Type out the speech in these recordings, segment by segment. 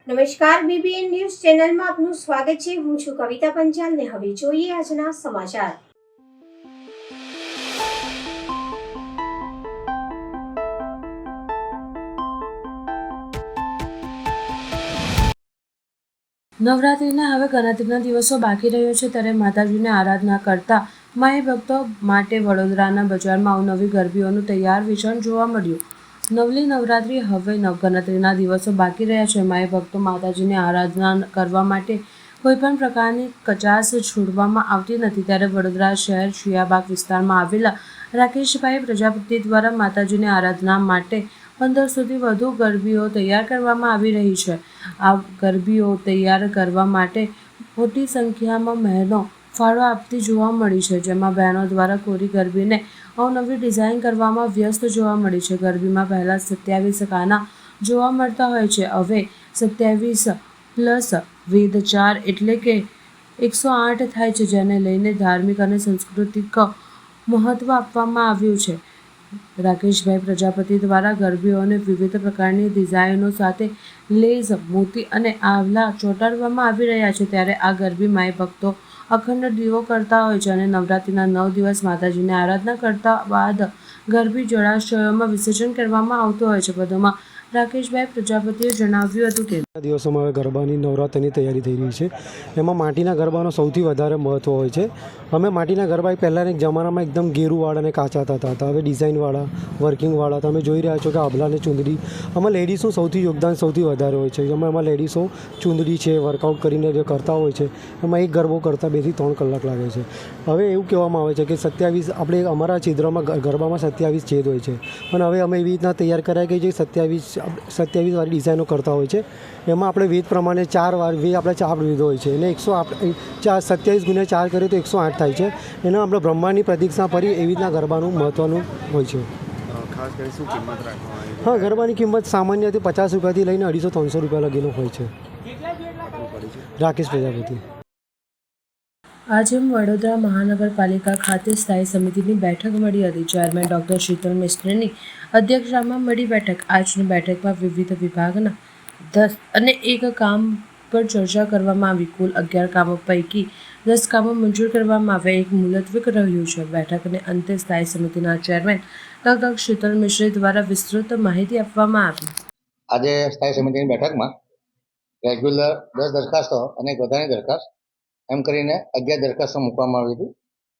નમસ્કાર, BBN news ચેનલમાં આપનું સ્વાગત છે. હું છું કવિતા પંચાલ ને હવે જોઈએ આજના સમાચાર. નવરાત્રિના હવે ગણતરીના દિવસો બાકી રહ્યો છે, ત્યારે માતાજીને આરાધના કરતા માઈ ભક્તો માટે વડોદરાના બજારમાં અવનવી ગરબીઓનું તૈયાર વેચાણ જોવા મળ્યું. નવલી નવરાત્રિ હવે ગણતરીના દિવસો બાકી રહ્યા છે. માઈ ભક્તો માતાજીની આરાધના કરવા માટે કોઈપણ પ્રકારની કચાશ છોડવામાં આવતી નથી. ત્યારે વડોદરા શહેર શિયાબાગ વિસ્તારમાં આવેલા રાકેશભાઈ પ્રજાપતિ દ્વારા માતાજીની આરાધના માટે 1500થી વધુ ગરબીઓ તૈયાર કરવામાં આવી રહી છે. આ ગરબીઓ તૈયાર કરવા માટે મોટી સંખ્યામાં બહેનો ફાળો આપતી જોવા મળી છે, જેમાં બહેનો દ્વારા કોરી ગરબીને અવનવી ડિઝાઇન કરવામાં વ્યસ્ત જોવા મળી છે. ગરબીમાં પહેલાં 27 ગાના જોવા મળતા હોય છે, હવે 27+ વેદ 4 એટલે કે 108 થાય છે, જેને લઈને ધાર્મિક અને સાંસ્કૃતિક મહત્વ આપવામાં આવ્યું છે. રાકેશભાઈ પ્રજાપતિ દ્વારા ગરબીઓને વિવિધ પ્રકારની ડિઝાઇનો સાથે લેઝ, મોતી અને આવલા ચોંટાડવામાં આવી રહ્યા છે. ત્યારે આ ગરબી માઈ ભક્તો અખંડ દીવો કરતા હોય છે અને નવરાત્રિના 9 દિવસ માતાજીની આરાધના કરતા બાદ ગરબી જળાશયોમાં વિસર્જન કરવામાં આવતું હોય છે. વધુમાં રાકેશભાઈ પ્રજાપતિએ જણાવ્યું હતું કે દિવસોમાં હવે ગરબાની નવરાત્રિની તૈયારી થઈ રહી છે. એમાં માટીના ગરબાનો સૌથી વધારે મહત્ત્વ હોય છે. અમે માટીના ગરબા પહેલાંના એક જમાનામાં એકદમ ગેરુવાળા અને કાચા થતા હતા. હવે ડિઝાઇનવાળા, વર્કિંગવાળા તમે જોઈ રહ્યા છો કે આભલા અને ચુંદડી. આમાં લેડીઝનું સૌથી યોગદાન સૌથી વધારે હોય છે. એમાં લેડીઝો ચુંદડી છે, વર્કઆઉટ કરીને જે કરતા હોય છે, એમાં એક ગરબો કરતાં 2 થી 3 કલાક લાગે છે. હવે એવું કહેવામાં આવે છે કે 27 આપણે અમારા છિદ્રમાં ગરબામાં 27 છેદ હોય છે, પણ હવે અમે એવી રીતના તૈયાર કરાય કે જે 27 વાળી ડિઝાઇનો કરતા હોય છે. એમાં આપણે વેદ પ્રમાણે 4 વાર વેદ આપણે 4 વેદ હોય છે, એને 27 × 4 કરીએ તો 108 થાય છે. એના આપણે બ્રહ્માંડની પ્રદક્ષિણા ફરી એવી રીતના ગરબાનું મહત્ત્વનું હોય છે. ખાસ કરીને શું કિંમત રાખવામાં આવી? હા, ગરબાની કિંમત સામાન્યથી 50 રૂપિયાથી લઈને 250-300 રૂપિયા લગીનો હોય છે. રાકેશ પ્રજાપતિ. આજે વડોદરા મહાનગરપાલિકા ખાતે સ્થાયી સમિતિની બેઠક મળી હતી. ચેરમેન ડૉક્ટર શીતલ મિસ્ત્રીની અધ્યક્ષતામાં મળી બેઠક. આજની બેઠકમાં વિવિધ વિભાગના 10 અને 1 કામ પર ચર્ચા કરવામાં આવી. કુલ 11 કામો પૈકી 10 કામો મંજૂર કરવામાં આવ્યા, 1 મુલતવી રહ્યું છે. બેઠકને અંતે સ્થાયી સમિતિના ચેરમેન ડૉક્ટર શીતલ મિસ્ત્રી દ્વારા વિસ્તૃત માહિતી આપવામાં આવી. આજે સ્થાયી સમિતિની બેઠકમાં રેગ્યુલર 10 દરખાસ્તો અને એક વધારાની દરખાસ્ત એમ કરીને 11 દરખાસ્તો મૂકવામાં આવી હતી.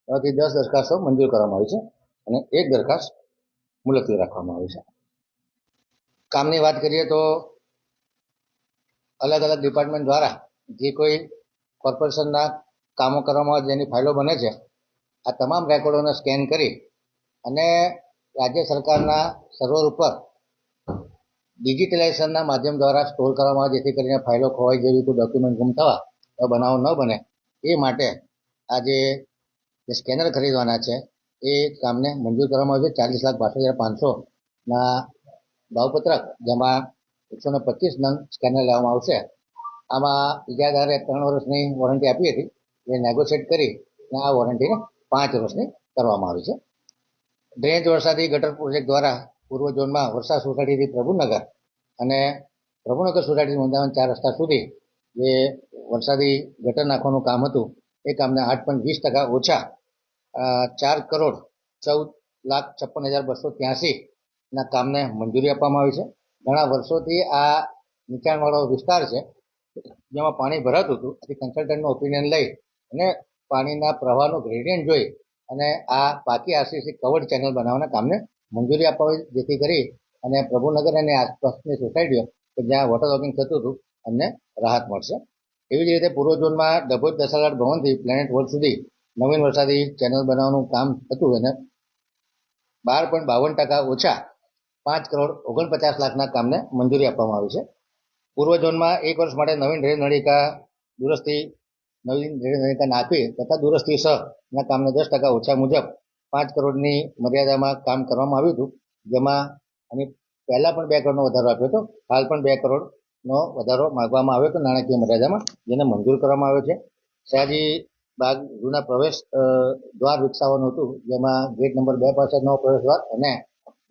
એમાંથી 10 દરખાસ્તો મંજૂર કરવામાં આવી છે અને 1 દરખાસ્ત મુલતવી રાખવામાં આવી છે. કામની વાત કરીએ તો અલગ અલગ ડિપાર્ટમેન્ટ દ્વારા જે કોઈ કોર્પોરેશનના કામો કરવામાં જેની ફાઇલો બને છે, આ તમામ રેકોર્ડોને સ્કેન કરી અને રાજ્ય સરકારના સર્વર ઉપર ડિજિટલાઇઝેશનના માધ્યમ દ્વારા સ્ટોર કરવામાં આવે, જેથી કરીને ફાઇલો ખોવાઈ જેવી કોઈ ડોક્યુમેન્ટ ગુમ થવા બનાવો ન બને એ માટે આજે જે સ્કેનર ખરીદવાના છે એ કામને મંજૂર કરવામાં આવ્યું છે. 40,62,500ના ભાવપત્રક, જેમાં 125 નંગ સ્કેનર લેવામાં આવશે. આમાં ઇજાદારે 3 વર્ષની વોરંટી આપી હતી, એ નેગોશિએટ કરી અને આ વોરંટીને 5 વર્ષની કરવામાં આવી છે. ડ્રેનેજ વરસાદી ગટર પ્રોજેક્ટ દ્વારા પૂર્વ ઝોનમાં વરસાદ સોસાયટીથી પ્રભુનગર અને પ્રભુનગર સોસાયટી નોંધાવાના 4 રસ્તા સુધી જે વરસાદી ગટર નાખવાનું કામ હતું એ કામને 8.20% ઓછા 4,14,56,283ના કામને મંજૂરી આપવામાં આવી છે. ઘણા વર્ષોથી આ નીચાણવાળો વિસ્તાર છે, જેમાં પાણી ભરાતું હતું. આથી કન્સલ્ટન્ટનું ઓપિનિયન લઈ અને પાણીના પ્રવાહનું ગ્રેડિયન્ટ જોઈ અને આ પાકી આરસીસી કવર્ડ ચેનલ બનાવવાના કામને મંજૂરી આપવી, જેથી કરી અને પ્રભુનગર અને આસપાસની સોસાયટીઓ કે જ્યાં વોટર લોગિંગ થતું હતું અમને રાહત મળશે. એવી જ રીતે પૂર્વ ઝોનમાં ડભોઈ દસાલાડ ભવનથી પ્લેનેટ વર્લ્ડ સુધી નવીન વરસાદી ચેનલ બનાવવાનું કામ હતું અને 12.52% ઓછા 5,49,00,000ના કામને મંજૂરી આપવામાં આવી છે. પૂર્વ ઝોનમાં 1 વર્ષ માટે નવીન ડ્રેનેજ નળિકા નાખવી તથા દુરસ્તી સહના કામને 10% ઓછા મુજબ 5 કરોડની મર્યાદામાં કામ કરવામાં આવ્યું હતું, જેમાં અમે પહેલાં પણ 2 કરોડનો વધારો આપ્યો હતો. હાલ પણ 2 કરોડનો વધારો માગવામાં આવ્યો હતો નાણાકીય મર્યાદામાં, જેને મંજૂર કરવામાં આવ્યો છે. સયાજી બાગ જૂના પ્રવેશ દ્વાર વિકસાવવાનું હતું, જેમાં ગેટ નંબર 2 પાસે નવો પ્રવેશ દ્વાર અને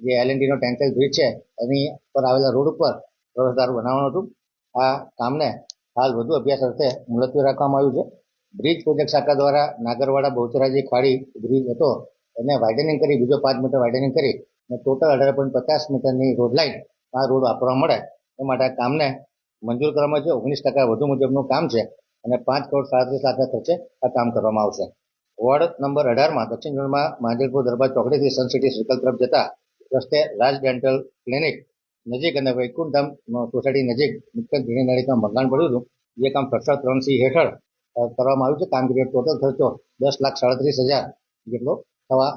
જે L&Tનો ટેન્કલ બ્રિજ છે એની પર આવેલા રોડ ઉપર પ્રવેશદ્વાર બનાવવાનું હતું. આ કામને હાલ વધુ અભ્યાસ અર્થે મુલતવી રાખવામાં આવ્યું છે. બ્રિજ પ્રોજેક્ટ શાખા દ્વારા નાગરવાડા બહુચરાજી ખાડી બ્રિજ હતો એને વાઇડનિંગ કરી, બીજો 5 મીટર વાઇડનિંગ કરી અને ટોટલ 18.50 મીટરની રોડ લાઇન આ રોડ વાપરવા મળે એ માટે આ કામને મંજૂર કરવામાં છે. 19% વધુ મુજબનું કામ છે અને 5 કરોડ 37 લાખના ખર્ચે આ કામ કરવામાં આવશે. વોર્ડ નંબર 18માં દક્ષિણ ઝોનમાં માંજલપુર દરબાર ચોકડીથી સનસિટી સર્કલ તરફ જતા રસ્તે રાજ ડેન્ટલ ક્લિનિક નજીક અને વૈકુંઠધામ સોસાયટી નજીક મુખ્ય ગ્રીનરીમાં ભંગાણ પડ્યું હતું. જે કામ પ્રક્ષર 3C હેઠળ કરવામાં આવ્યું છે. કામગીરી ટોટલ ખર્ચો 10,37,000 જેટલો થવા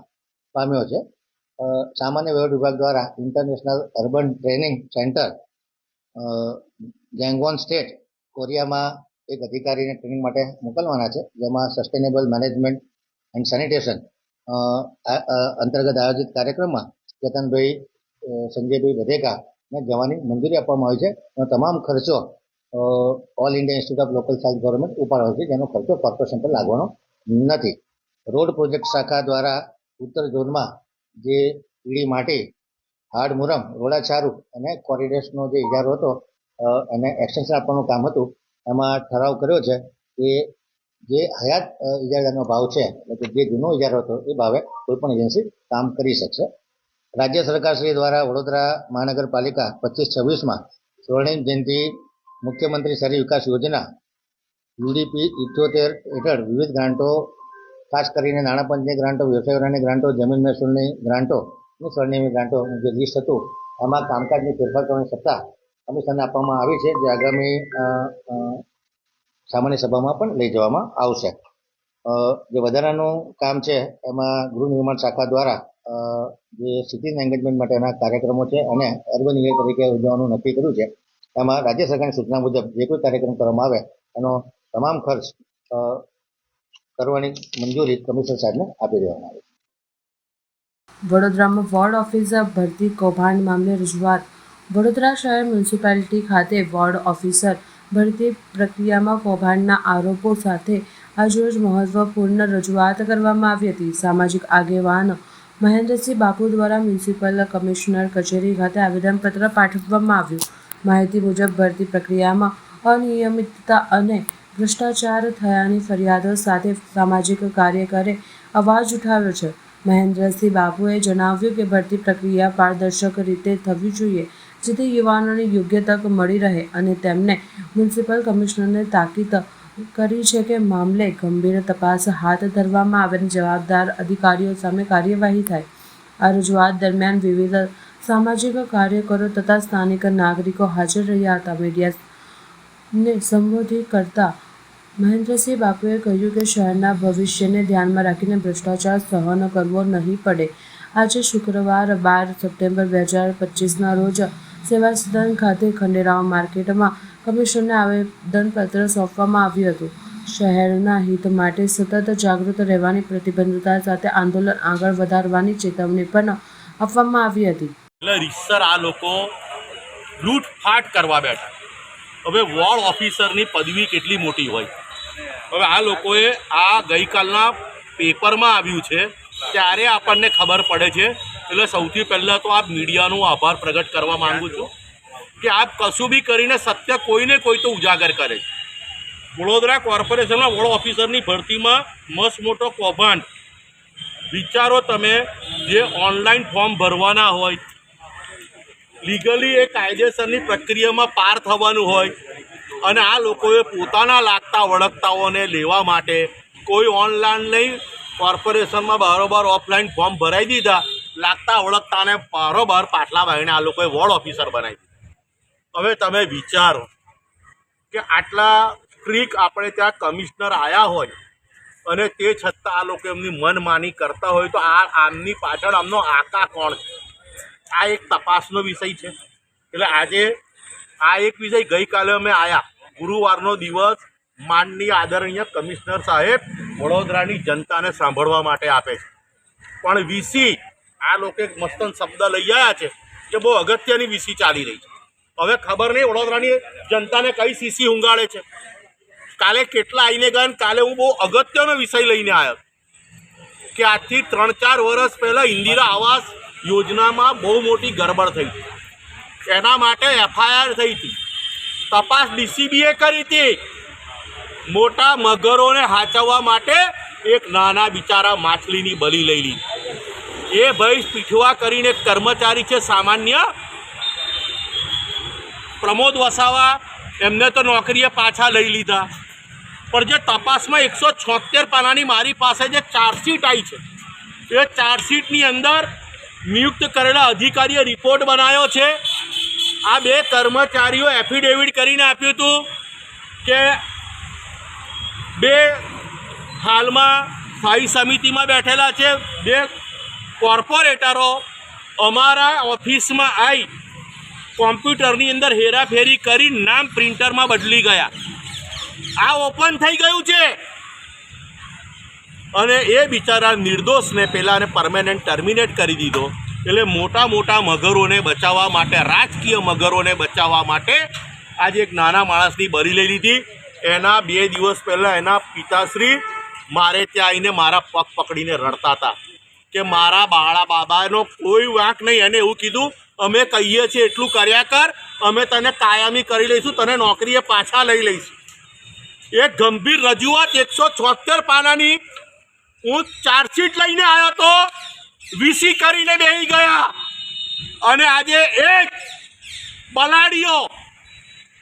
પામ્યો છે. સામાન્ય વહીવટ વિભાગ દ્વારા international urban training centre Gangwon state કોરિયામાં એક અધિકારીને ટ્રેનિંગ માટે મોકલવાના છે, જેમાં સસ્ટેનેબલ મેનેજમેન્ટ એન્ડ સેનિટેશન અંતર્ગત આયોજિત કાર્યક્રમમાં ચેતનભાઈ સંજયભાઈ વધેકાને જવાની મંજૂરી આપવામાં આવી છે અને તમામ ખર્ચો All India Institute of Local Self Government ઉપાડવાનો છે, જેનો ખર્ચો કોર્પોરેશન પર લાગવાનો નથી. રોડ પ્રોજેક્ટ શાખા દ્વારા ઉત્તર ઝોનમાં જે ઈડી માટી, હાડ મુરમ, રોડાચારું અને કોરિડોર્સનો જે ઇજારો હતો એને એક્સટેન્શન આપવાનું કામ હતું. એમાં ઠરાવ કર્યો છે કે જે હયાત ઇજારાનો ભાવ છે, એટલે કે જે જૂનો ઇજારો હતો એ ભાવે કોઈપણ એજન્સી કામ કરી શકશે. રાજ્ય સરકારશ્રી દ્વારા વડોદરા મહાનગરપાલિકા 25-26માં સ્વર્ણિમ જયંતિ મુખ્યમંત્રી શહેરી વિકાસ યોજના UDP 78 હેઠળ વિવિધ ગ્રાન્ટો, ખાસ કરીને નાણાં પંચની ગ્રાન્ટો, વ્યવસાય વેરાની ગ્રાન્ટો, જમીન મહેસૂલની ગ્રાન્ટો અને સ્વર્ણિમની ગ્રાન્ટોનું જે લિસ્ટ હતું એમાં કામકાજની ફેરફાર કરવાની સત્તા કમિશનને આપવામાં આવી છે, જે આગામી સામાન્ય સભામાં પણ લઈ જવામાં આવશે. જે વધારાનું કામ છે એમાં ગૃહ નિર્માણ શાખા દ્વારા જે સિટીઝન એન્ગેજમેન્ટ માટેના કાર્યક્રમો છે અને અર્બન યર તરીકે ઉજવવાનું નક્કી કર્યું છે. એમાં રાજ્ય સરકારની સૂચના મુજબ જે કોઈ કાર્યક્રમ કરવામાં આવે એનો તમામ ખર્ચ કરવાની મંજૂરી કમિશનર સાહેબને આપી દેવામાં આવી. વડોદરામાં વોર્ડ ઓફિસર ભરતી કૌભાંડ મામલે રજૂઆત. વડોદરા શહેર મ્યુનિસિપાલિટી ખાતે વોર્ડ ઓફિસર ભરતી પ્રક્રિયામાં કૌભાંડના આરોપો સાથે આજરોજ મહત્વપૂર્ણ રજૂઆત કરવામાં આવી હતી. સામાજિક આગેવાન મહેન્દ્રસિંહ બાપુ દ્વારા મ્યુનિસિપલ કમિશનર કચેરી ખાતે આવેદનપત્ર પાઠવવામાં આવ્યું. માહિતી મુજબ ભરતી પ્રક્રિયામાં અનિયમિતતા અને ભ્રષ્ટાચાર થયાની ફરિયાદો સાથે સામાજિક કાર્યકરે અવાજ ઉઠાવ્યો છે. મહેન્દ્રસિંહ બાપુએ જણાવ્યું કે ભરતી પ્રક્રિયા પારદર્શક રીતે થવી જોઈએ, જેથી યુવાનોને યોગ્ય તક મળી રહે અને તેમને મ્યુનિસિપલ કમિશનરને તાકીદ કરી છે કે મામલે ગંભીર તપાસ હાથ ધરવામાં આવે અને જવાબદાર અધિકારીઓ સામે કાર્યવાહી થાય. આ રજૂઆત દરમિયાન વિવિધ સામાજિક કાર્યકરો તથા સ્થાનિક નાગરિકો હાજર રહ્યા હતા. મીડિયાને સંબોધિત કરતા મહેન્દ્રસિંહ બાપુએ કહ્યું કે શહેરના ભવિષ્યને ધ્યાનમાં રાખીને ભ્રષ્ટાચાર સહન કરવો નહીં પડે. આજે શુક્રવાર 12 સપ્ટેમ્બર 2025ના રોજ સેવા સદન ખાતે ખંડેરાવ માર્કેટમાં કમિશનરને આવેદનપત્ર સોંપવામાં આવ્યું હતું. શહેરના હિત માટે સતત જાગૃત રહેવાની પ્રતિબદ્ધતા સાથે આંદોલન આગળ વધારવાની ચેતવણી પણ આપવામાં આવી હતી. એટલે રીતસર આ લોકો લૂંટફાટ કરવા બેઠા. હવે વોર્ડ ઓફિસરની પદવી કેટલી મોટી હોય. હવે આ લોકોએ આ ગઈકાલના પેપરમાં આવ્યું છે ત્યારે આપણને ખબર પડે છે. એટલે સૌથી પહેલાં તો આ મીડિયાનો આભાર પ્રગટ કરવા માગું છું કે આપ કશું બી કરીને સત્ય કોઈને કોઈ તો ઉજાગર કરે છે. વડોદરા કોર્પોરેશનમાં વોર્ડ ઓફિસરની ભરતીમાં મસ્ત મોટો કૌભાંડ. વિચારો તમે, જે ઓનલાઈન ફોર્મ ભરવાના હોય, લીગલી એ કાયદેસરની પ્રક્રિયામાં પાર થવાનું હોય અને આ લોકોએ પોતાના લાગતા વળગતાઓને લેવા માટે કોઈ ઓનલાઈન નહીં, કોર્પોરેશનમાં બારોબાર ઓફલાઈન ફોર્મ ભરાઈ દીધા, લાગતા વળગતાને બારોબાર પાટલા બાંધીને આ લોકોએ વોર્ડ ઓફિસર બનાવી દીધા. હવે તમે વિચારો કે આટલા સ્ટ્રીક આપણે ત્યાં કમિશનર આવ્યા હોય અને તે છતાં આ લોકો એમની મનમાની કરતા હોય તો આમની પાછળ આમનો આકા કોણ છે? આ એક તપાસનો વિષય છે. એટલે આજે આ એક વિષય ગઈકાલે અમે આવ્યા, ગુરુવારનો દિવસ માનનીય આદરણીય કમિશનર સાહેબ વડોદરાની જનતાને સાંભળવા માટે આપે છે. પણ વીસી આ લોકો એક મસ્તન શબ્દ લઈ આવ્યા છે કે બહુ અગત્યની વીસી ચાલી રહી છે. હવે ખબર નહીં વડોદરાની જનતાને કઈ સીસી ઊંઘાડે છે. કાલે કેટલા આવીને ગયા. કાલે હું બહુ અગત્યનો વિષય લઈને આવ્યો કે આજથી 3-4 વર્ષ પહેલાં ઇન્દિરા આવાસ યોજનામાં બહુ મોટી ગરબડ થઈ હતી. એના માટે FIR થઈ હતી તપાસ ડીસીબીએ કરી હતી. મોટા મગરોને હાચવવા માટે એક નાના બિચારા માછલીની બલી લઈ લીધી. એ ભાઈ પીઠવા કરીને એક કર્મચારી છે સામાન્ય, પ્રમોદ વસાવા, એમને તો નોકરીએ પાછા લઈ લીધા. પણ જે તપાસમાં 176 પાનાની મારી પાસે જે ચાર્જશીટ આવી છે, એ ચાર્જશીટની અંદર નિયુક્ત કરેલા અધિકારીએ રિપોર્ટ બનાવ્યો છે. આ બે કર્મચારીઓ એફિડેવિટ કરીને આપ્યું હતું કે બે હાલમાં સ્થાયી સમિતિમાં બેઠેલા છે, બે કોર્પોરેટરો અમારા ઓફિસમાં આવી કોમ્પ્યુટરની અંદર હેરાફેરી કરી નામ પ્રિન્ટરમાં બદલી ગયા. આ ઓપન થઈ ગયું છે અને એ બિચારા નિર્દોષને પહેલાંને પરમેનન્ટ ટર્મિનેટ કરી દીધો. એટલે મોટા મોટા મગરોને બચાવવા માટે, રાજકીય મગરોને બચાવવા માટે આજે એક નાના માણસની બરી લઈ લીધી. એના 2 દિવસ પહેલાં એના પિતાશ્રી મારે ત્યાં આવીને મારા પગ પકડીને રડતા હતા કે મારા બાબાનો કોઈ વાંક નહીં. એને એવું કીધું, અમે કહીએ છીએ એટલું કર્યા કર, અમે તને કાયમી કરી લઈશું, તને નોકરીએ પાછા લઈ લઈશું. એક ગંભીર રજૂઆત 176 પાનાની હું ચાર્જશીટ લઈને આવ્યો તો, વીસી કરીને બેસી ગયા. અને આજે એક બલાડીઓ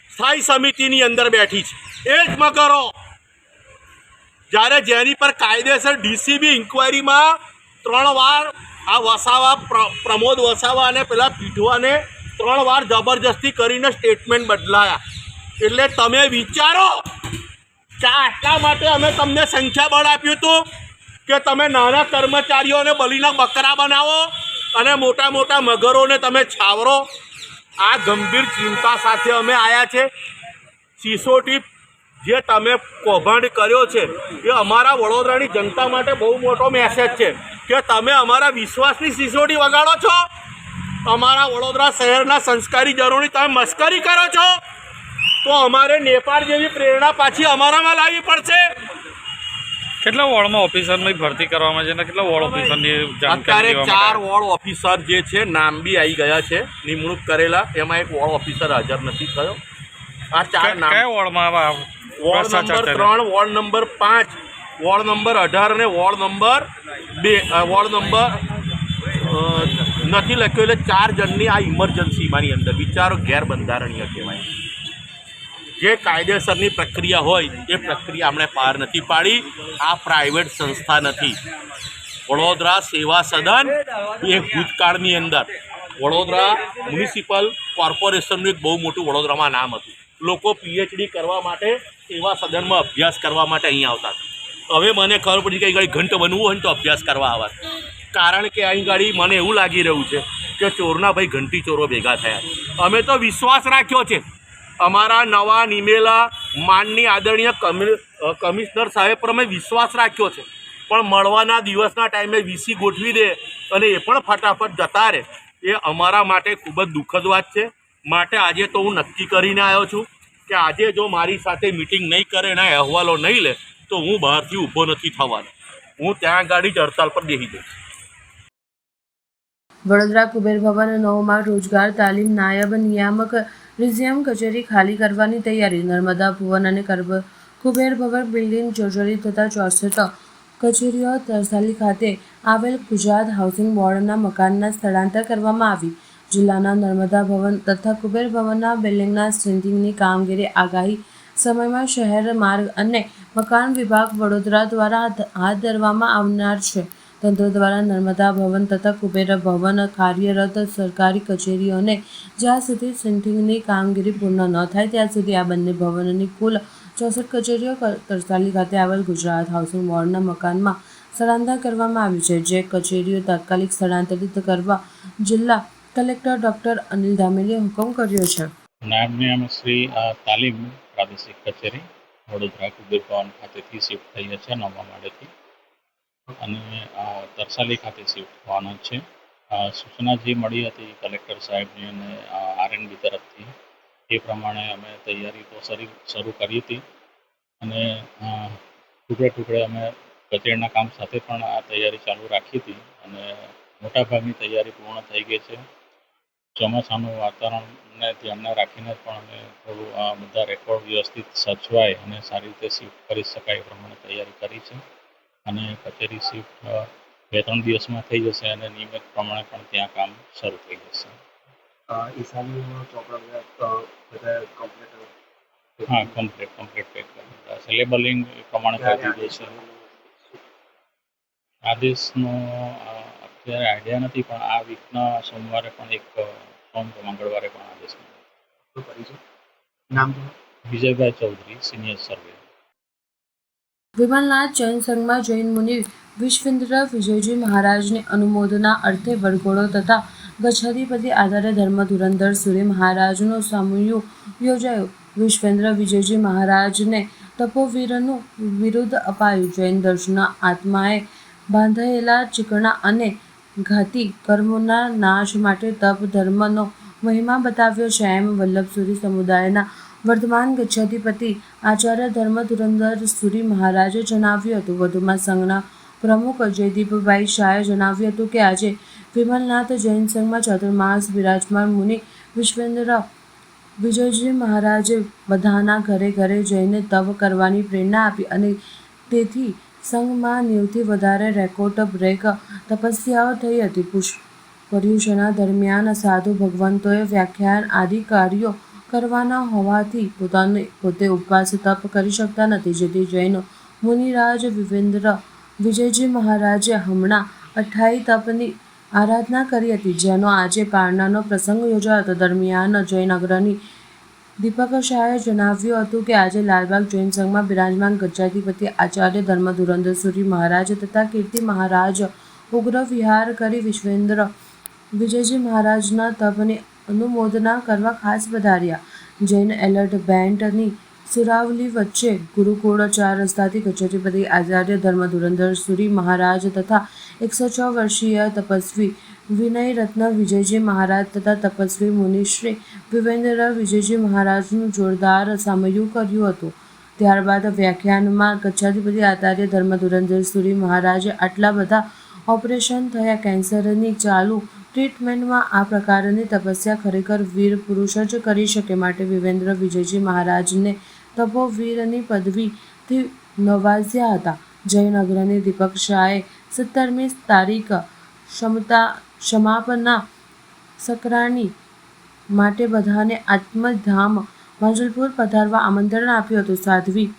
સ્થાયી સમિતિની અંદર બેઠી છે, એ જ મગરો. જ્યારે જેની પર કાયદેસર ડીસીબી ઇન્કવાયરીમાં 3 વાર આ વસાવા, પ્રમોદ વસાવા અને પેલા પીઠવાને 3 વાર જબરજસ્તી કરીને સ્ટેટમેન્ટ બદલાયા. એટલે તમે વિચારો કે આટલા માટે અમે તમને સંખ્યાબળ આપ્યું હતું કે તમે નાના કર્મચારીઓને બલીના બકરા બનાવો અને મોટા મોટા મગરોને તમે છાવરો. આ ગંભીર ચિંતા સાથે અમે આવ્યા છે. સિસોટી જે તમે કૌભાંડ કર્યો છે એ અમારા વડોદરાની જનતા માટે બહુ મોટો મેસેજ છે કે તમે અમારા વિશ્વાસની સિસોટી વગાડો છો, અમારા વડોદરા શહેરના સંસ્કારી જનોની તમે મસ્કરી કરો છો. તો અમારે નેપાળ જેવી પ્રેરણા પાછી અમારામાં લાવવી પડશે. કેટલા વોર્ડમાં ઓફિસરની ભરતી કરવામાં છે અને કેટલા વોર્ડ ઓફિસરની જાણકારી અત્યારે 4 વોર્ડ ઓફિસર જે છે નામ બી આવી ગયા છે નિમણૂક કરેલા. એમાં એક વોર્ડ ઓફિસર હાજર નથી થયો. આ 4 નામ કયા વોર્ડમાં ward number 3, ward number 5, ward number 18 અને વોર્ડ નંબર 2. વોર્ડ નંબર નથી લખ્યો. એટલે 4 જણની આ ઇમરજન્સીમાંની અંદર વિચારો ગેરબંધારણીય કહેવાય. જે કાયદેસરની પ્રક્રિયા હોય એ પ્રક્રિયા આપણે પાર નથી પાડી. આ પ્રાઇવેટ સંસ્થા નથી. વડોદરા સેવા સદન એ ભૂતકાળની અંદર વડોદરા મ્યુનિસિપલ કોર્પોરેશનનું એક બહુ મોટું વડોદરામાં નામ હતું. લોકો પીએચડી કરવા માટે સેવા સદનમાં અભ્યાસ કરવા માટે અહીં આવતા હતા. હવે મને ખબર પડી કે અહીં ગાડી ઘંટ બનવું હોય ને તો અભ્યાસ કરવા આવે. કારણ કે અહીં ગાડી મને એવું લાગી રહ્યું છે કે ચોરના ભાઈ ઘંટી ચોરો ભેગા થયા. અમે તો વિશ્વાસ રાખ્યો છે અમારા નવા નિમેલા માનની આદરણીય કમિશનર સાહેબ પર અમે વિશ્વાસ રાખ્યો છે. પણ મળવાના દિવસના ટાઈમે વીસી ગોઠવી દે અને એ પણ ફટાફટ જતા રહે, એ અમારા માટે ખૂબ જ દુઃખદ વાત છે. માટે આજે તો હું નક્કી કરીને આવ્યો છું કે આજે જો મારી સાથે મિટિંગ નહીં કરે, એના અહેવાલો નહીં લે તો હું બહારથી ઊભો નથી થવાનો. હું ત્યાં ગાડી જ હડતાલ પર બેસી જઈશ. વડોદરા કુબેર ભવન 9માં રોજગાર તાલીમ નાયબ નિયામક રિઝિયમ કચેરી ખાલી કરવાની તૈયારી. નર્મદા ભુવન અને કુબેર ભવન બિલ્ડિંગ જર્જરિત થતાં 64 કચેરીઓ તરસાલી ખાતે આવેલ ગુજરાત હાઉસિંગ બોર્ડના મકાનના સ્થળાંતર કરવામાં આવી. જિલ્લાના નર્મદા ભવન તથા કુબેર ભવનના બિલ્ડિંગના સ્ટ્રેન્થિંગની કામગીરી આગાહી સમયમાં શહેર માર્ગ અને મકાન વિભાગ વડોદરા દ્વારા હાથ ધરવામાં આવનાર છે. તંત્ર દ્વારા નર્મદા ભવન તથા કુબેર ભવન કાર્યરત સરકારી કચેરીઓને જ્યાં સુધી સેન્ટિંગની કામગીરી પૂર્ણ ન થાય ત્યાં સુધી આ બંને ભવનની કુલ 64 કચેરીઓ તરસાલી ખાતે આવેલ ગુજરાત હાઉસિંગ બોર્ડના મકાનમાં સ્થળાંતર કરવામાં આવ્યું છે. જે કચેરીઓ તાત્કાલિક સ્થળાંતરિત કરવા જિલ્લા કલેક્ટર ડૉક્ટર અનિલ ધામેલીએ હુકમ કર્યો છે. નાયબ નિયામક શ્રી તાલીમ પ્રાદેશિક કચેરી વડોદરા કુબેર ભવન ખાતેથી શિફ્ટ થઈએ છે 9મા માળેથી અને તરસાલી ખાતે શિફ્ટ થવાના છે. સૂચના જે મળી હતી કલેક્ટર સાહેબની અને આરએનબી તરફથી એ પ્રમાણે અમે તૈયારી તો શરૂ કરી હતી અને ટુકડે અમે કચેરીના કામ સાથે પણ આ તૈયારી ચાલુ રાખી હતી અને મોટાભાગની તૈયારી પૂર્ણ થઈ ગઈ છે. ચોમાસાનું વાતાવરણને ધ્યાનમાં રાખીને પણ અમે થોડું આ બધા રેકોર્ડ વ્યવસ્થિત સચવાય અને સારી રીતે શિફ્ટ કરી શકાય એ પ્રમાણે તૈયારી કરી છે અને કચેરી શિફ્ટ 2-3 દિવસમાં થઈ જશે અને નિયમિત પ્રમાણે પણ ત્યાં કામ શરૂ થઈ જશે. ઈશાનીનો ચોપડા બધા કમ્પ્લીટ હા, કમ્પ્લીટ પેક કરી દીધા છે. લેબલિંગ એ પ્રમાણે કરી દીધું છે. આદેશનો અત્યારે આઈડિયા નથી, પણ આ વીકના સોમવારે પણ મંગળવારે પણ આદેશ મળ્યો. પરિચય નામ તો વિજયભાઈ ચૌધરી, સિનિયર સર્વે. વિમલનાથ જૈન સંઘમાં જૈન મુનિ વિશ્વેન્દ્ર વિજયજી મહારાજની અનુમોદના અર્થે વરઘોડો તથા ગચ્છાધિપતિ આચાર્ય ધર્મ ધુરંધર સુરી મહારાજનો સામૂહિક યોજાયો. વિશ્વેન્દ્ર વિજયજી મહારાજને તપોવીરનું બિરુદ અપાયું. જૈન દર્શનના આત્માએ બાંધાયેલા ચીકણા અને ઘાતી કર્મોના નાશ માટે તપ ધર્મનો મહિમા બતાવ્યો છે, એમ વલ્લભસુરી સમુદાયના વર્તમાન ગચ્છાધિપતિ આચાર્ય ધર્મ ધુરંધર સુરી મહારાજે જણાવ્યું હતું. વધુમાં સંઘના પ્રમુખ જયદીપભાઈ શાહે જણાવ્યું હતું કે આજે વિમલનાથ જૈન સંઘમાં ચાતુર્માસ બિરાજમાન મુનિ વિશ્વેન્દ્ર વિજયજી મહારાજે બધાના ઘરે ઘરે જઈને તપ કરવાની પ્રેરણા આપી અને તેથી સંઘમાં 90થી વધારે રેકોર્ડ બ્રેક તપસ્યાઓ થઈ હતી. પર્યુષણા દરમિયાન સાધુ ભગવંતોએ વ્યાખ્યાન આદિ કાર્યો કરવાના હોવાથી પોતે ઉપવાસ તપ કરી શકતા નથી, જેથી જૈન મુનિરાજ વિવેન્દ્ર વિજયજી મહારાજે હમણાં 28 તપની આરાધના કરી હતી, જેનો આજે પારણાનો પ્રસંગ યોજાયો હતો. દરમિયાન જૈન અગ્રણી દીપક શાહે જણાવ્યું હતું કે આજે લાલબાગ જૈન સંઘમાં બિરાજમાન ગચ્છાધિપતિ આચાર્ય ધર્મ ધુરંધર સુરી મહારાજ તથા કીર્તિ મહારાજ ઉગ્ર વિહાર કરી વિશ્વેન્દ્ર વિજયજી મહારાજના તપની અનુમોદના કરવા ખાસ પધાર્યા. જૈન એલર્ટ બેન્ડની સુરાવલી વચ્ચે ગુરુકુળ 4 રસ્તાથી ગચ્છાધિપતિ આચાર્ય ધર્મ ધુરંધર સુરી મહારાજ તથા 106 વર્ષીય તપસ્વી વિનય રત્ન વિજયજી મહારાજ તથા તપસ્વી મુનિશ્રી વિવેન્દ્ર વિજયજી મહારાજનું જોરદાર સામયું કર્યું હતું. ત્યારબાદ વ્યાખ્યાનમાં ગચ્છાધિપતિ આચાર્ય ધર્મ ધુરંધર સુરી મહારાજે આટલા બધા ઓપરેશન થયા, કેન્સરની ચાલુ ટ્રીટમેન્ટમાં આ પ્રકારની તપસ્યા ખરેખર વીર પુરુષ જ કરી શકે, માટે વિવેન્દ્ર વિજયજી મહારાજને તપોવીરની પદવીથી નવાજ્યા હતા. જૈન અગ્રણી દીપક શાહે 17મી તારીખ સમાપના સક્રાંતિ માટે બધાને આત્મધામ માંજલપુર પધારવા આમંત્રણ આપ્યું હતું. સાધ્વી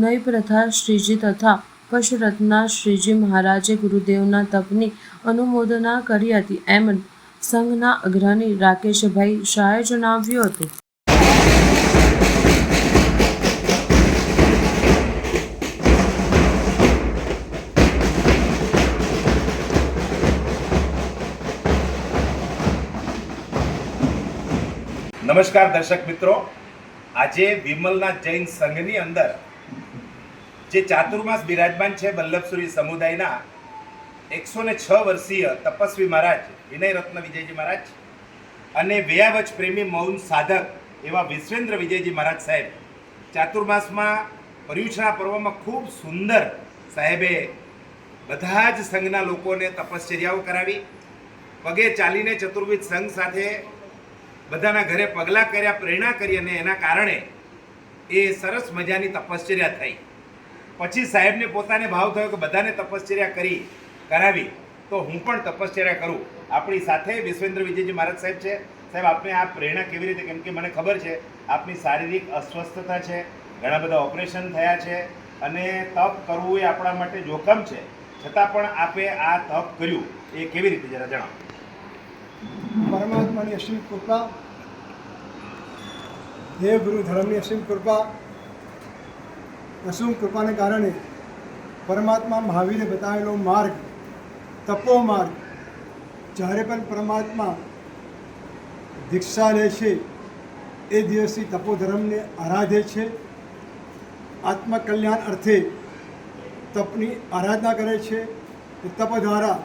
નયપ્રથા શ્રીજી તથા પશુરત્ના શ્રીજી મહારાજે ગુરુદેવના તપની અનુમોદના કરી હતી, એમ સંઘના અગ્રણી રાકેશભાઈ શાહે જણાવ્યું હતું. નમસ્કાર દર્શક મિત્રો, આજે વિમલનાથ જૈન સંઘની અંદર જે ચાતુર્માસ બિરાજમાન છે વલ્લભસુરી સમુદાયના 106 વર્ષીય તપસ્વી મહારાજ વિનય રત્ન વિજયજી મહારાજ અને વેયાવચ પ્રેમી મૌન સાધક એવા વિશ્વેન્દ્ર વિજયજી મહારાજ સાહેબ ચાતુર્માસમાં પર્યુષણા પર્વમાં ખૂબ સુંદર સાહેબે બધા જ સંઘના લોકોને તપશ્ચર્યાઓ કરાવી, પગે ચાલીને ચતુર્વિધ સંઘ સાથે બધાના ઘરે પગલાં કર્યા, પ્રેરણા કરી અને એના કારણે એ સરસ મજાની તપશ્ચર્યા થઈ. પછી સાહેબને પોતાને ભાવ થયો કે બધાને તપશ્ચર્યા કરાવી તો હું પણ તપશ્ચર્યા કરું. આપણી સાથે વિશ્વેન્દ્ર વિજયજી મહારાજ સાહેબ છે. સાહેબ, આપને આ પ્રેરણા કેવી રીતે? કેમ કે મને ખબર છે આપની શારીરિક અસ્વસ્થતા છે, ઘણા બધા ઓપરેશન થયા છે અને તપ કરવું એ આપણા માટે જોખમ છે, છતાં પણ આપે આ તપ કર્યું, એ કેવી રીતે જરા જણાવો. પરમાત્માની અસીમ કૃપા, દેવ ગુરુ ધર્મની અસીમ કૃપા, અસીમ કૃપાને કારણે પરમાત્મા મહાવીરે બતાવેલો માર્ગ, તપો માર્ગ, જ્યારે પણ પરમાત્મા દીક્ષા લે છે એ દિવસથી તપોધર્મને આરાધે છે. આત્મકલ્યાણ અર્થે તપની આરાધના કરે છે. તપ દ્વારા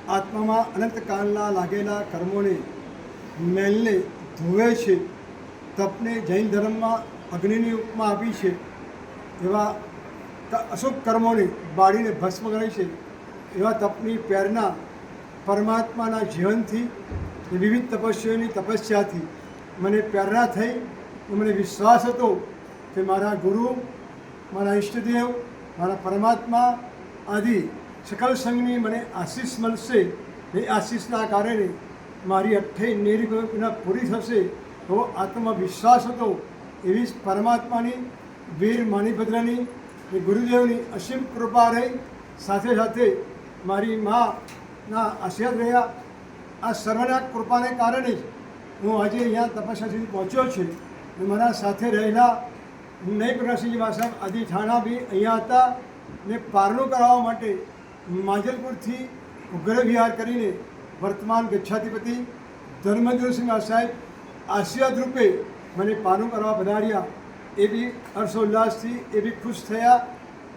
આત્મામાં અનંતકાળના લાગેલા કર્મોને, મેલને ધોવે છે. તપને જૈન ધર્મમાં અગ્નિની ઉપમા આપી છે. એવા અશુભ કર્મોને બાળીને ભસ્મ કરે છે. એવા તપની પ્રેરણા પરમાત્માના જીવનથી વિવિધ તપસ્વીઓની તપસ્યાથી મને પ્રેરણા થઈ. મને વિશ્વાસ હતો કે મારા ગુરુ, મારા ઈષ્ટદેવ, મારા પરમાત્મા આદિ સકલ સંઘની મને આશીષ મળશે. એ આશીષના કારણે મારી 98 નિર્ગુણા પૂરી થશે એવો આત્મવિશ્વાસ હતો. એવી જ પરમાત્માની, વીર માણીભદ્રની, એ ગુરુદેવની અસીમ કૃપા રહી. સાથે સાથે મારી માના આશીર્વાદ રહ્યા. આ સર્વના કૃપાને કારણે જ હું આજે અહીંયા તપસ્યા સુધી પહોંચ્યો છું. મારા સાથે રહેલા નય પ્રકાશજી સાહેબ આદિ ઠાણા બી અહીંયા હતા ને પારણું કરાવવા માટે માજલપુરથી ઉગ્ર વિહાર કરીને વર્તમાન ગચ્છાધિપતિ ધર્મેન્દ્રસિંહ સાહેબ આશીર્વાદ રૂપે મને પારણું કરવા પધાર્યા. એ બી હર્ષોલ્લાસથી એ બી ખુશ થયા,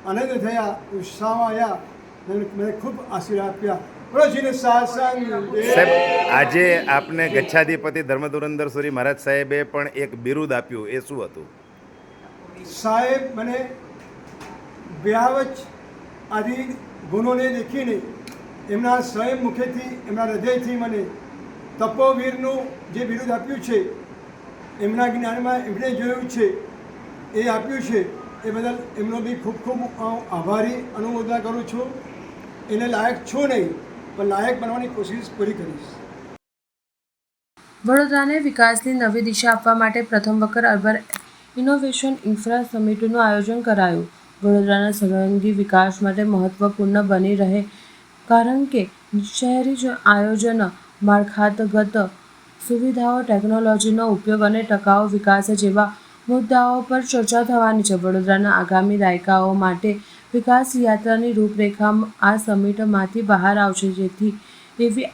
આનંદ થયા, ઉત્સાહમાં આવ્યા, મને ખૂબ આશીર્વાદ આપ્યા. સાહેબ, આજે આપને ગચ્છાધિપતિ ધર્મધુરંદર સુરી મહારાજ સાહેબે પણ એક બિરુદ આપ્યું, એ શું હતું? સાહેબ મને વ્યાવચ આદિ ગુણોને દેખીને એમના સ્વયં મુખેથી, એમના હૃદયથી મને તપોવીરનું જે બિરુદ આપ્યું છે, એમના જ્ઞાનમાં એમણે જોયું છે એ આપ્યું છે, એ બદલ એમનો બી ખૂબ ખૂબ આભારી અનુમોદના કરું છું. એને લાયક છું નહીં, પણ લાયક બનવાની કોશિશ પૂરી કરીશ. વડોદરાને વિકાસની નવી દિશા આપવા માટે પ્રથમ વખત અર્બન ઇનોવેશન ઇન્ફ્રા સમિટનું આયોજન કરાયું. વડોદરાના સર્વાંગી વિકાસ માટે મહત્વપૂર્ણ બની રહે, કારણ કે શહેરી આયોજન, માળખાગત સુવિધાઓ, ટેકનોલોજીનો ઉપયોગ અને ટકાઉ વિકાસ જેવા મુદ્દાઓ પર ચર્ચા થવાની છે. વડોદરાના આગામી દાયકાઓ માટે વિકાસ યાત્રાની રૂપરેખા આ સમિટમાંથી બહાર આવશે, જેથી એવી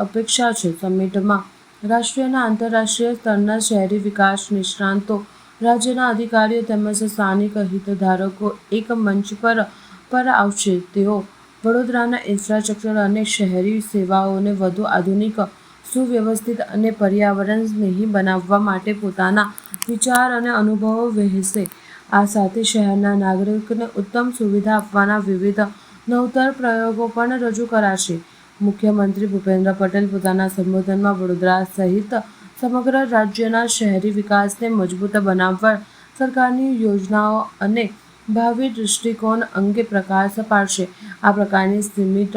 અપેક્ષા છે. સમિટમાં રાષ્ટ્રીય અને આંતરરાષ્ટ્રીય સ્તરના શહેરી વિકાસ નિષ્ણાતો, રાજ્યના અધિકારીઓ તેમજ સ્થાનિક હિતધારકો એક મંચ પર આવશે. તેઓ વડોદરાના ઇન્ફ્રાસ્ટ્રક્ચર અને શહેરી સેવાઓને વધુ આધુનિક, સુવ્યવસ્થિત અને પર્યાવરણ સ્નેહી બનાવવા માટે પોતાના વિચાર અને અનુભવો વહેંચશે. આ સાથે શહેરના નાગરિકોને ઉત્તમ સુવિધા આપવાના વિવિધ નવતર પ્રયોગો પણ રજૂ કરાશે. મુખ્યમંત્રી ભૂપેન્દ્ર પટેલ પોતાના સંબોધનમાં વડોદરા સહિત સમગ્ર રાજ્યના શહેરી વિકાસને મજબૂત બનાવવા સરકારની યોજનાઓ અને ભાવિ દૃષ્ટિકોણ અંગે પ્રકાશ પાડશે. આ પ્રકારની સમિટ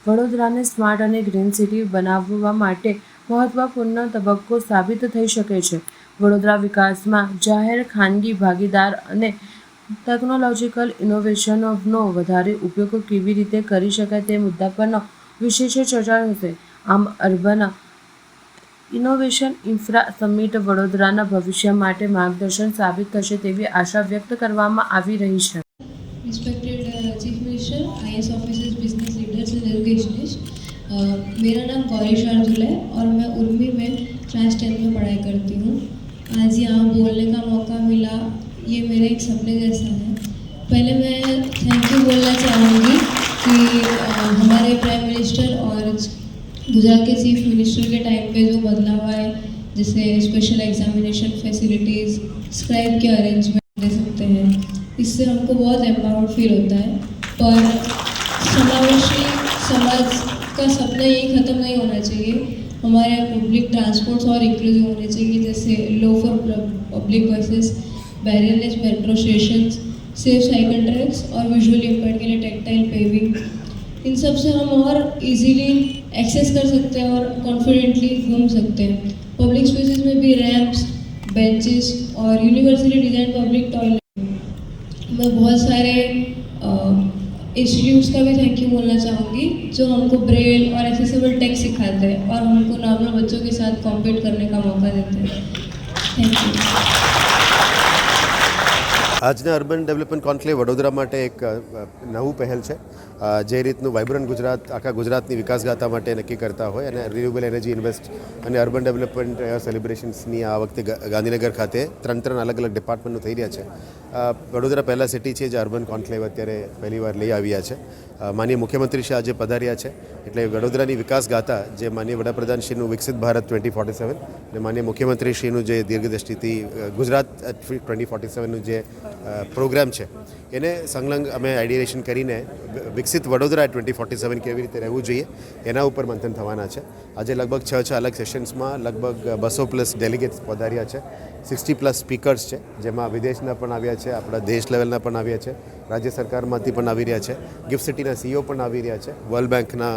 વડોદરાને સ્માર્ટ અને ગ્રીન સિટી બનાવવા માટે મહત્વપૂર્ણ તબક્કો સાબિત થઈ શકે છે. વડોદરા વિકાસમાં જાહેર ખાનગી ભાગીદાર અને ટેકનોલોજીકલ ઇનોવેશનનો વધારે ઉપયોગ કેવી રીતે કરી શકાય તે મુદ્દા પર વિશેષ ચર્ચા થશે. આમ અર્બન ઇનોવેશન ઇન્ફ્રા સમિટ વડોદરાના ભવિષ્ય માટે માર્ગદર્શન સાબિત થશે તેવી આશા વ્યક્ત કરવામાં આવી રહી છે. Respected Chief Minister, IAS officers, business leaders and educationists, मेरा नाम गौरी शार्दुल है और मैं उर्मी में क्लास 10 में पढ़ाई करती हूँ. आज यहाँ बोलने का मौका मिला, ये मेरे एक सपने जैसा है. पहले मैं थैंक यू बोलना चाहूँगी कि हमारे प्राइम मिनिस्टर और गुजरात के चीफ मिनिस्टर के टाइम पे जो बदलाव आए, जैसे स्पेशल एग्जामिनेशन फैसिलिटीज़, स्क्राइब के अरेंजमेंट दे सकते हैं, इससे हमको बहुत एम्पावर्ड फील होता है. पर समावेशी समाज का सपना यही ख़त्म नहीं होना चाहिए. हमारे पब्लिक ट्रांसपोर्ट्स और इंक्लूसिव होने चाहिए, जैसे low floor public buses, barrierless metro station, safe cycle tracks और विजुअली इम्पेयर्ड के लिए टेक्टाइल पेविंग. इन सब से हम और इजीली एक्सेस कर सकते हैं और कॉन्फिडेंटली घूम सकते हैं. पब्लिक स्पेसेस में भी रैम्प्स, बेंचेस और यूनिवर्सली डिजाइन पब्लिक टॉयलेट. मैं बहुत सारे इंस्टीट्यूट्स का भी थैंक यू बोलना चाहूँगी जो हमको ब्रेल और एक्सेसिबल टेक्स्ट सिखाते हैं और हमको नॉर्मल बच्चों के साथ कॉम्पीट करने का मौका देते हैं. Thank you. આજના અર્બન ડેવલપમેન્ટ કોન્ક્લેવ વડોદરા માટે એક નવું પહેલ છે. જે રીતનું વાઇબ્રન્ટ ગુજરાત આખા ગુજરાતની વિકાસગાથા માટે નક્કી કરતા હોય અને રિન્યુએબલ એનર્જી ઇન્વેસ્ટ અને અર્બન ડેવલપમેન્ટ સેલિબ્રેશન્સની આ વખતે ગાંધીનગર ખાતે ત્રણ અલગ અલગ ડિપાર્ટમેન્ટો થઈ રહ્યા છે. વડોદરા પહેલા સિટી છે જે અર્બન કોન્ક્લેવ અત્યારે પહેલીવાર લઈ આવ્યા છે. માનનીય મુખ્યમંત્રી શ્રી આજે પધાર્યા છે, એટલે વડોદરાની વિકાસગાથા જે માનનીય વડાપ્રધાનશ્રીનું વિકસિત ભારત 2047 અને માનનીય મુખ્યમંત્રીશ્રીનું જે દીર્ઘદ્રષ્ટિથી ગુજરાત 2047નું જે પ્રોગ્રામ છે એને સંલગ્ન અમે આઈડિયેશન કરીને વિકસિત વડોદરા 2047 કેવી રીતે રહેવું જોઈએ એના ઉપર મંથન થવાના છે. આજે લગભગ 6 અલગ સેશન્સમાં લગભગ 200+ ડેલિગેટ્સ પધાર્યા છે. 60+ સ્પીકર્સ છે, જેમાં વિદેશના પણ આવ્યા છે, આપણા દેશ લેવલના પણ આવ્યા છે, રાજ્ય સરકારમાંથી પણ આવી રહ્યા છે, ગિફ્ટ સિટીના CEO પણ આવી રહ્યા છે, વર્લ્ડ બેંકના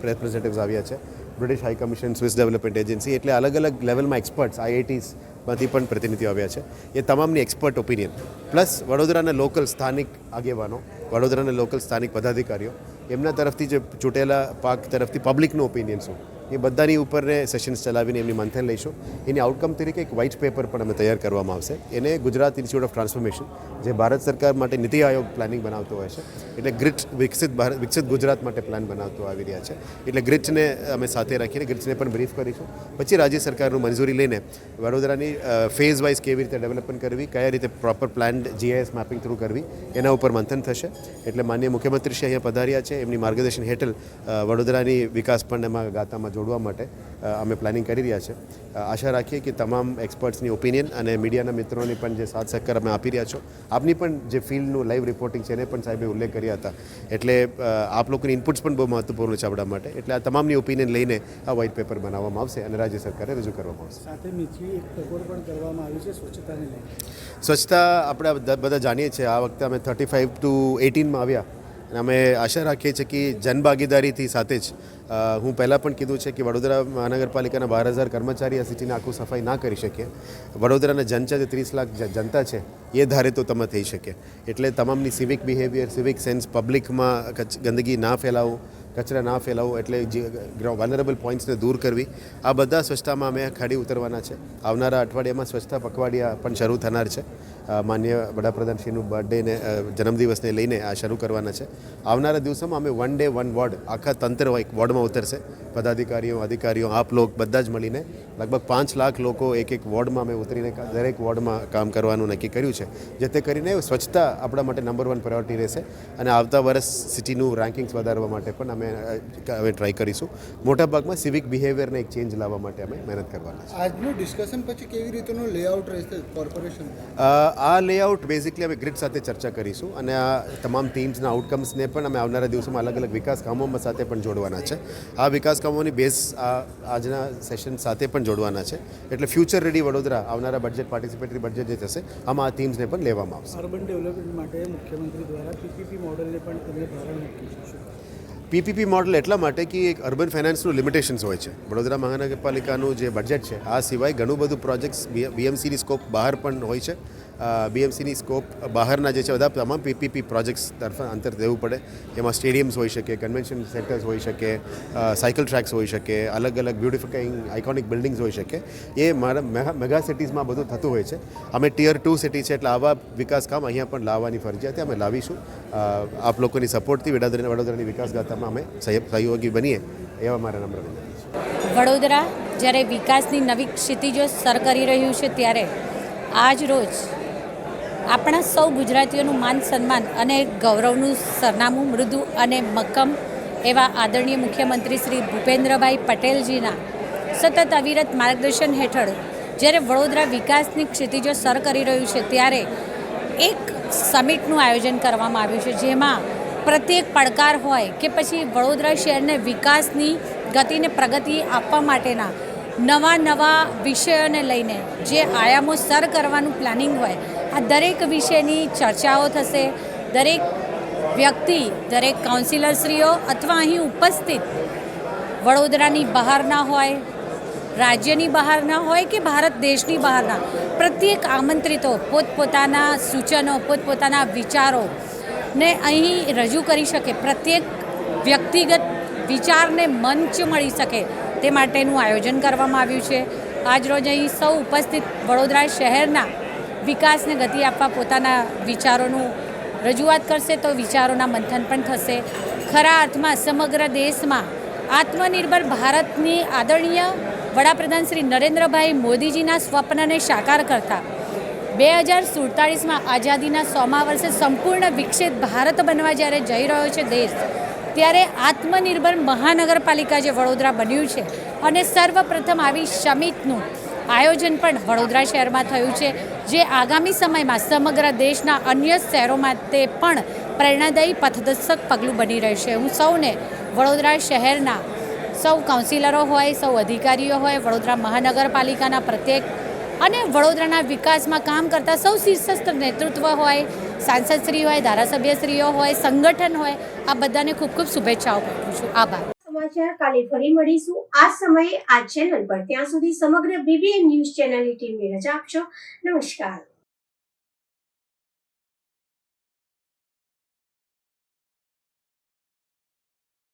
રિપ્રેઝેન્ટેટિવ્સ આવ્યા છે, British high commission, Swiss development agency, એટલે અલગ અલગ લેવલમાં એક્સપર્ટ્સ, IITs માંથી પણ પ્રતિનિધિઓ આવ્યા છે. એ તમામની એક્સપર્ટ ઓપિનિયન પ્લસ વડોદરાના લોકલ સ્થાનિક આગેવાનો, વડોદરાના લોકલ સ્થાનિક પદાધિકારીઓ, એમના તરફથી જે ચૂંટેલા પાક તરફથી પબ્લિકનું ઓપિનિયન શું, એ બધાની ઉપરને સેશન્સ ચલાવીને એમની મંથન લઈશું. એની આઉટકમ તરીકે એક વ્હાઇટ પેપર પણ અમે તૈયાર કરવામાં આવશે. એને ગુજરાત ઇન્સ્ટિટ્યૂટ ઓફ ટ્રાન્સફોર્મેશન, જે ભારત સરકાર માટે નીતિ આયોગ પ્લાનિંગ બનાવતો હોય છે, એટલે ગ્રીટ વિકસિત ગુજરાત માટે પ્લાન બનાવતો આવી રહ્યા છે. એટલે ગ્રીટને અમે સાથે રાખીને ગ્રીટ્સને પણ બ્રીફ કરીશું. પછી રાજ્ય સરકારનું મંજૂરી લઈને વડોદરાની ફેઝ વાઇઝ કેવી રીતે ડેવલપમેન્ટ કરવી, કયા રીતે proper planned GIS mapping through કરવી, એના ઉપર મંથન થશે. એટલે માનનીય મુખ્યમંત્રી શ્રી અહીંયા પધાર્યા છે, એમની માર્ગદર્શન હેઠળ વડોદરાની વિકાસ પણ એમાં ગાથામાં જોડવા માટે અમે પ્લાનિંગ કરી રહ્યા છે. આશા રાખીએ કે તમામ એક્સપર્ટ્સની ઓપિનિયન અને મીડિયાના મિત્રોની પણ જે સાથ સહકાર અમે આપી રહ્યા છો, આપની પણ જે ફિલ્ડનું લાઈવ રિપોર્ટિંગ છે એને પણ સાહેબે ઉલ્લેખ કર્યા હતા. એટલે આપ લોકોની ઇનપુટ્સ પણ બહુ મહત્વપૂર્ણ છે આપણા માટે. એટલે આ તમામની ઓપિનિયન લઈને આ વ્હાઇટ પેપર બનાવવામાં આવશે અને રાજ્ય સરકારે રજૂ કરવામાં આવશે. સાથે બીજી એક ટકોર પણ કરવામાં આવી છે સ્વચ્છતાને લઈને. સ્વચ્છતા આપણે બધા જાણીએ છીએ. આ વખતે અમે 35 to 18માં આવ્યા અને અમે આશા રાખીએ છીએ કે જનભાગીદારીથી સાથે જ હું પહેલાં પણ કીધું છે કે વડોદરા મહાનગરપાલિકાના 12,000 કર્મચારી આ સિટીને આખું સફાઈ ના કરી શકીએ. વડોદરાના જનતા જે 30 લાખ જનતા છે એ ધારે તો તમે થઈ શકે. એટલે તમામની સિવિક બિહેવિયર, સિવિક સેન્સ, પબ્લિકમાં ગંદકી ના ફેલાવો, કચરા ના ફેલાવો, એટલે જે વનરેબલ પોઈન્ટ્સને દૂર કરવી, આ બધા સ્વચ્છતામાં અમે ખાડી ઉતરવાના છે. આવનારા અઠવાડિયામાં સ્વચ્છતા પખવાડિયા પણ શરૂ થનાર છે. માનનીય વડાપ્રધાનશ્રીનું બર્થડેને જન્મદિવસને લઈને આ શરૂ કરવાના છે. આવનારા દિવસોમાં અમે 1 day 1 વોર્ડ, આખા તંત્ર એક વોર્ડમાં ઉતરશે. પદાધિકારીઓ, અધિકારીઓ, આપ લોક બધા જ મળીને લગભગ 5 લાખ લોકો એક વોર્ડમાં અમે ઉતરીને દરેક વોર્ડમાં કામ કરવાનું નક્કી કર્યું છે. જેથી કરીને સ્વચ્છતા આપણા માટે નંબર 1 પ્રાયોરિટી રહેશે અને આવતા વર્ષ સિટીનું રેન્કિંગ્સ વધારવા માટે પણ અમે ટ્રાય કરીશું. મોટાભાગમાં સિવિક બિહેવિયરને એક ચેન્જ લાવવા માટે અમે મહેનત કરવાના છે. આજનું ડિસ્કશન પછી કેવી રીતનું લેઆઉટ રહેશે કોર્પોરેશન? આ લેઆઉટ બેઝિકલી અમે ગ્રીડ સાથે ચર્ચા કરીશું અને આ તમામ ટીમ્સના આઉટકમ્સને પણ અમે આવનારા દિવસોમાં અલગ અલગ વિકાસ કામોમાં સાથે પણ જોડવાના છે. આ વિકાસ કામોની બેઝ આજના સેશન સાથે પણ જોડવાના છે. એટલે ફ્યુચર રેડી વડોદરા આવનારા બજેટ, પાર્ટિસિપેટરી બજેટ જે થશે, આમાં આ થીમ્સને પણ લેવામાં આવશે. અર્બન ડેવલપમેન્ટ માટે મુખ્યમંત્રી દ્વારા PPP મોડલને પણ તમે ભારણ મૂક્યું છે. PPP મોડલ એટલા માટે કે એક અર્બન ફાઇનાન્સનું લિમિટેશન્સ હોય છે. વડોદરા મહાનગરપાલિકાનું જે બજેટ છે, આ સિવાય ઘણું બધું પ્રોજેક્ટ્સ BMCની સ્કોપ બહાર પણ હોય છે. BMCની સ્કોપ બહારના જે છે બધા તમામ PPP પ્રોજેક્ટ્સ તરફ અંતર દેવું પડે. એમાં સ્ટેડિયમ્સ હોઈ શકે, કન્વેન્શન સેન્ટર્સ હોઈ શકે, સાયકલ ટ્રેક્સ હોઈ શકે, અલગ અલગ બ્યુટિફાઈંગ આઇકોનિક બિલ્ડિંગ્સ હોઈ શકે. એ મારા મેગા સિટીઝમાં બધું થતું હોય છે. અમે Tier 2 સિટી છે, એટલે આવા વિકાસ કામ અહીંયા પણ લાવવાની ફરજિયાત અમે લાવીશું. આપ લોકોની સપોર્ટથી વડોદરાની વિકાસ ગાથામાં અમે સહયોગી બનીએ એવા મારા નમ્ર વિનંતી છે. વડોદરા જ્યારે વિકાસની નવી ક્ષિતિજો સર કરી રહ્યું છે, ત્યારે આજ રોજ આપણા સૌ ગુજરાતીઓનું માન સન્માન અને ગૌરવનું સરનામું મૃદુ અને મક્કમ એવા આદરણીય મુખ્યમંત્રી શ્રી ભૂપેન્દ્રભાઈ પટેલજીના સતત અવિરત માર્ગદર્શન હેઠળ જ્યારે વડોદરા વિકાસની ક્ષિતિજો સર કરી રહ્યું છે, ત્યારે એક સમિટનું આયોજન કરવામાં આવ્યું છે, જેમાં પ્રત્યેક પડકાર હોય કે પછી વડોદરા શહેરને વિકાસની ગતિને પ્રગતિ આપવા માટેના નવા વિષયોને લઈને જે આયામો સર કરવાનું પ્લાનિંગ હોય, આ દરેક વિષયની ચર્ચાઓ થશે. દરેક વ્યક્તિ, દરેક કાઉન્સિલરશ્રીઓ અથવા અહીં ઉપસ્થિત વડોદરાની બહારના હોય, રાજ્યની બહારના હોય કે ભારત દેશની બહારના પ્રત્યેક આમંત્રિતો પોતપોતાના સૂચનો, પોતપોતાના વિચારો ને અહીં રજૂ કરી શકે, પ્રત્યેક વ્યક્તિગત વિચારને મંચ મળી શકે તે માટેનું આયોજન કરવામાં આવ્યું છે. આજરોજ અહીં સૌ ઉપસ્થિત વડોદરા શહેરના વિકાસને ગતિ આપવા પોતાના વિચારોનું રજૂઆત કરશે, તો વિચારોના મંથન પણ થશે. ખરા અર્થમાં સમગ્ર દેશમાં આત્મનિર્ભર ભારતની આદરણીય વડાપ્રધાન શ્રી નરેન્દ્રભાઈ મોદીજીના સ્વપ્નને સાકાર કરતા 2047માં આઝાદીના 100મા વર્ષે સંપૂર્ણ વિકસિત ભારત બનવા જ્યારે જઈ રહ્યો છે દેશ, ત્યારે આત્મનિર્ભર મહાનગરપાલિકા જે વડોદરા બન્યું છે અને સર્વપ્રથમ આવી સમિટનું આયોજન પણ વડોદરા શહેરમાં થયું છે, જે આગામી સમયમાં સમગ્ર દેશના અન્ય શહેરો માટે પણ પ્રેરણાદાયી પથદર્શક પગલું બની રહેશે. હું સૌને વડોદરા શહેરના સૌ કાઉન્સિલરો હોય, સૌ અધિકારીઓ હોય, વડોદરા મહાનગરપાલિકાના પ્રત્યેક અને વડોદરાના વિકાસમાં કામ કરતા સૌ શીર્ષસ્થ નેતૃત્વ હોય, સાંસદશ્રી હોય, ધારાસભ્યશ્રીઓ હોય, સંગઠન હોય, આ બધાને ખૂબ ખૂબ શુભેચ્છાઓ પાઠવું છું. આભાર. સમાચાર કાલે ફરી મળીશું આ સમયે આ ચેનલ પર. ત્યાં સુધી સમગ્ર BBN ન્યૂઝ ચેનલની ટીમને રજા આપશો. નમસ્કાર.